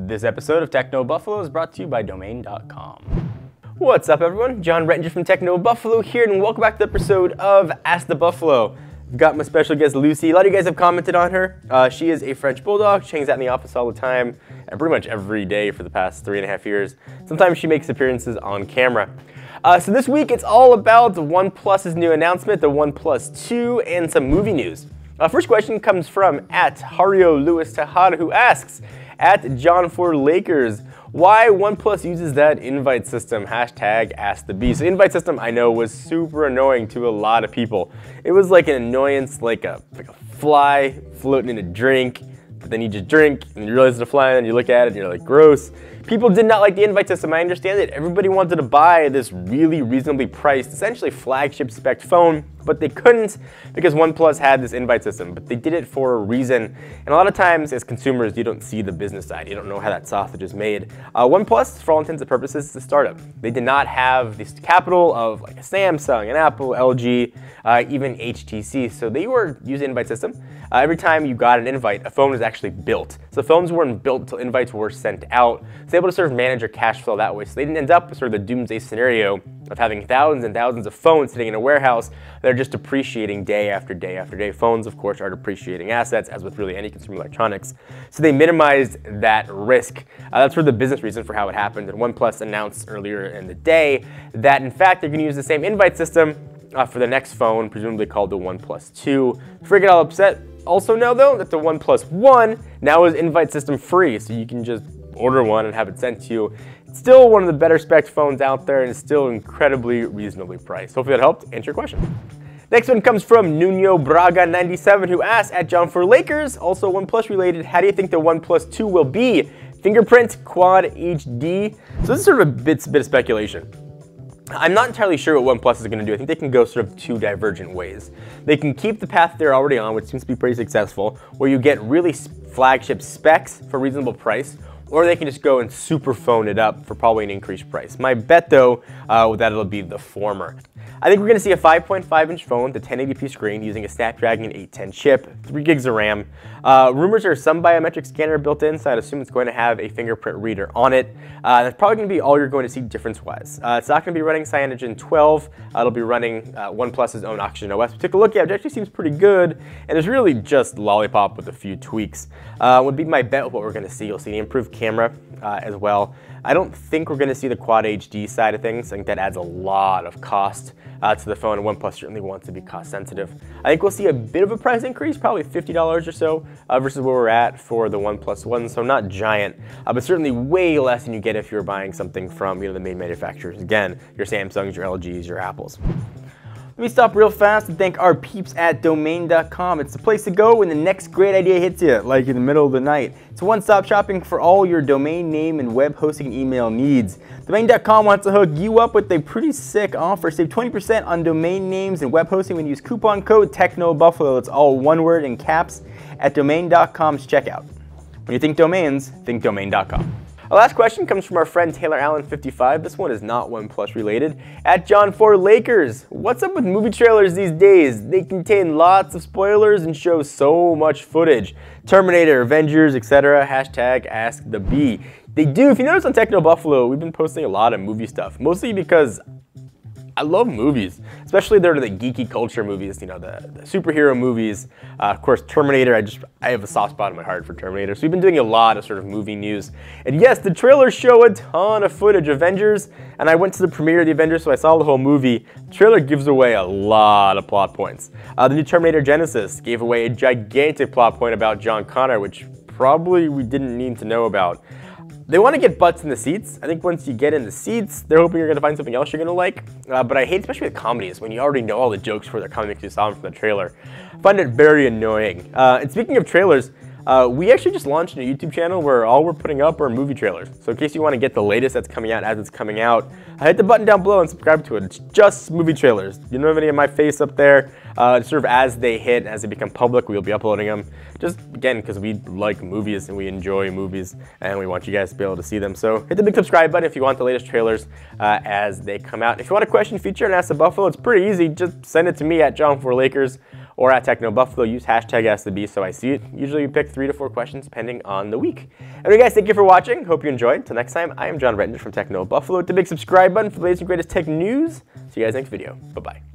This episode of Techno Buffalo is brought to you by Domain.com. What's up, everyone? John Rettinger from Techno Buffalo here, and welcome back to the episode of Ask the Buffalo. I've got my special guest, Lucy. A lot of you guys have commented on her. She is a French Bulldog. She hangs out in the office all the time, and pretty much every day for the past 3.5 years. Sometimes she makes appearances on camera. So this week, it's all about OnePlus's new announcement, the OnePlus 2, and some movie news. First question comes from @Hario Lewis Tejada, who asks, @John4Lakers, why OnePlus uses that invite system, #AskTheBee. So invite system, I know, was super annoying to a lot of people. It was like an annoyance, like a fly floating in a drink, but then you just drink, and you realize it's a fly, and you look at it, and you're like, gross. People did not like the invite system. I understand it. Everybody wanted to buy this really reasonably priced, essentially flagship spec phone, but they couldn't because OnePlus had this invite system. But they did it for a reason. And a lot of times, as consumers, you don't see the business side. You don't know how that sausage is made. OnePlus, for all intents and purposes, is a startup. They did not have the capital of like a Samsung, an Apple, LG, even HTC. So they were using invite system. Every time you got an invite, a phone was actually built. So phones weren't built until invites were sent out. So able to sort of manage your cash flow that way. So they didn't end up with sort of the doomsday scenario of having thousands and thousands of phones sitting in a warehouse that are just depreciating day after day after day. Phones, of course, are depreciating assets, as with really any consumer electronics. So they minimized that risk. That's sort of the business reason for how it happened. And OnePlus announced earlier in the day that, in fact, they're going to use the same invite system for the next phone, presumably called the OnePlus 2. Before I get all upset, also know, though, that the OnePlus One now is invite system free, so you can just order one and have it sent to you. It's still one of the better spec phones out there, and it's still incredibly reasonably priced. Hopefully that helped answer your question. Next one comes from Nuno Braga 97, who asks, @John4Lakers, also OnePlus related, how do you think the OnePlus 2 will be? Fingerprint, Quad, HD? So this is sort of a bit of speculation. I'm not entirely sure what OnePlus is going to do. I think they can go sort of two divergent ways. They can keep the path they're already on, which seems to be pretty successful, where you get really flagship specs for a reasonable price, or they can just go and super phone it up for probably an increased price. My bet, though, that it'll be the former. I think we're going to see a 5.5-inch phone with a 1080p screen using a Snapdragon 810 chip, 3 gigs of RAM. Rumors are some biometric scanner built in, so I'd assume it's going to have a fingerprint reader on it. That's probably going to be all you're going to see difference-wise. It's not going to be running Cyanogen 12. It'll be running OnePlus's own Oxygen OS. We took a look at it. It actually seems pretty good, and it's really just Lollipop with a few tweaks. Would be my bet with what we're going to see. You'll see the improved camera as well. I don't think we're going to see the Quad HD side of things. I think that adds a lot of cost to the phone, and OnePlus certainly wants to be cost sensitive. I think we'll see a bit of a price increase, probably $50 or so, versus where we're at for the OnePlus One, so not giant, but certainly way less than you get if you're buying something from the main manufacturers. Again, your Samsungs, your LGs, your Apples. Let me stop real fast and thank our peeps at Domain.com. It's the place to go when the next great idea hits you, like in the middle of the night. It's one-stop shopping for all your domain name and web hosting and email needs. Domain.com wants to hook you up with a pretty sick offer. Save 20% on domain names and web hosting when you use coupon code TechnoBuffalo. It's all one word in caps at Domain.com's checkout. When you think domains, think Domain.com. Our last question comes from our friend Taylor Allen 55. This one is not OnePlus related. @John4Lakers, what's up with movie trailers these days? They contain lots of spoilers and show so much footage. Terminator, Avengers, etc. #AskTheBee. They do. If you notice on Techno Buffalo, we've been posting a lot of movie stuff, mostly because I love movies, especially the geeky culture movies, the superhero movies. Of course, Terminator, I have a soft spot in my heart for Terminator. So we've been doing a lot of sort of movie news. And yes, the trailers show a ton of footage. Avengers, and I went to the premiere of the Avengers, so I saw the whole movie. The trailer gives away a lot of plot points. The new Terminator Genesis gave away a gigantic plot point about John Connor, which probably we didn't need to know about. They want to get butts in the seats. I think once you get in the seats, they're hoping you're going to find something else you're going to like. But I hate, especially with comedies, when you already know all the jokes for the comics you saw from the trailer. I find it very annoying. And speaking of trailers, we actually just launched a YouTube channel where all we're putting up are movie trailers. So in case you want to get the latest that's coming out as it's coming out, hit the button down below and subscribe to it. It's just movie trailers. You don't have any of my face up there. Sort of as they hit, as they become public, we'll be uploading them. Just, again, because we like movies and we enjoy movies and we want you guys to be able to see them. So hit the big subscribe button if you want the latest trailers as they come out. If you want a question feature and Ask the Buffalo, it's pretty easy. Just send it to me at John4Lakers or at TechnoBuffalo. Use hashtag AskTheBeast so I see it. Usually we pick 3 to 4 questions depending on the week. Anyway guys, thank you for watching. Hope you enjoyed. Until next time, I am John Rettinger from TechnoBuffalo. Hit the big subscribe button for the latest and greatest tech news. See you guys next video. Bye-bye.